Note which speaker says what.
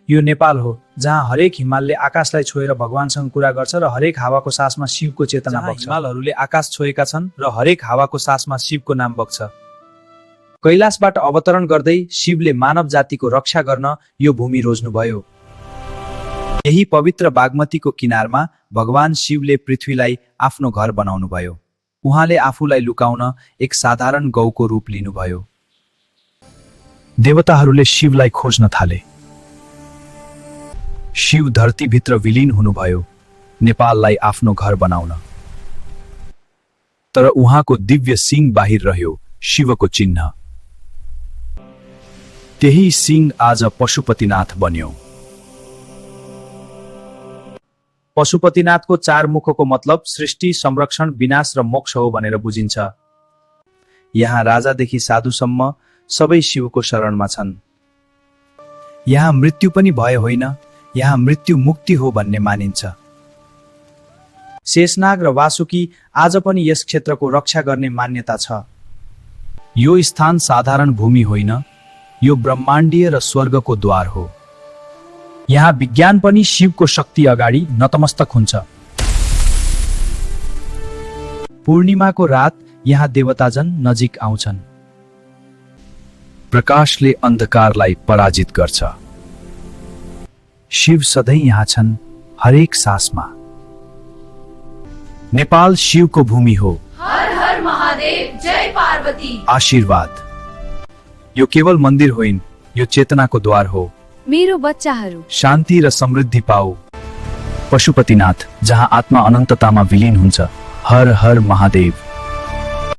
Speaker 1: यो नेपाल हो जहाँ हरेक हिमालले आकाशलाई छोएर भगवानसँग कुरा गर्छ र हरेक हावाको सासमा शिवको चेतना बग्छ। हिमालहरूले आकाश छोएका छन् र हरेक हावाको सासमा शिवको नाम बग्छ। कैलाशबाट अवतरण गर्दै शिवले मानव जातिको रक्षा गर्न यो भूमि रोज्नुभयो। यही पवित्र बागमतीको किनारमा भगवान शिवले पृथ्वीलाई आफ्नो घर बनाउनुभयो। उहाँले आफूलाई लुकाउन एक साधारण गौको रूप लिनुभयो। देवताहरूले शिवलाई खोज्न थाले। शिव धरतीभित्र विलीन हुनुभयो नेपाललाई आफ्नो घर बनाउन। तर उहाँको दिव्य सिंह बाहिर रह्यो, शिवको चिन्ह। त्यही सिंह आज पशुपतिनाथ बन्यो। पशुपतिनाथको 4 मुखको मतलब सृष्टि, संरक्षण, विनाश र मोक्ष हो भनेर बुझिन्छ। यहाँ राजादेखि साधुसम्म सबै शिवको शरणमा छन्। यहाँ मृत्यु पनि भय होइन, यहाँ मृत्यु मुक्ति हो भन्ने मानिन्छ। शेषनाग र वासुकी आज पनि यस क्षेत्रको रक्षा गर्ने मान्यता छ। यो स्थान साधारण भूमि होइन, यो ब्रह्माण्डीय र स्वर्गको द्वार हो। यहाँ विज्ञान पनि शिवको शक्ति अगाडि नतमस्तक हुन्छ। पूर्णिमाको रात यहाँ देवताजन नजिक आउँछन्। प्रकाशले अन्धकारलाई पराजित गर्छ। शिव सधैँ यहाँ छन्, हरेक सासमा। नेपाल शिवको भूमि हो।
Speaker 2: हर हर महादेव, जय पार्वती।
Speaker 1: आशीर्वाद। यो केवल मन्दिर होइन, यो चेतनाको द्वार हो।
Speaker 2: मेरो बच्चाहरू
Speaker 1: शान्ति र समृद्धि पाऊ। पशुपतिनाथ, जहाँ आत्मा अनन्ततामा विलीन हुन्छ। हर हर महादेव।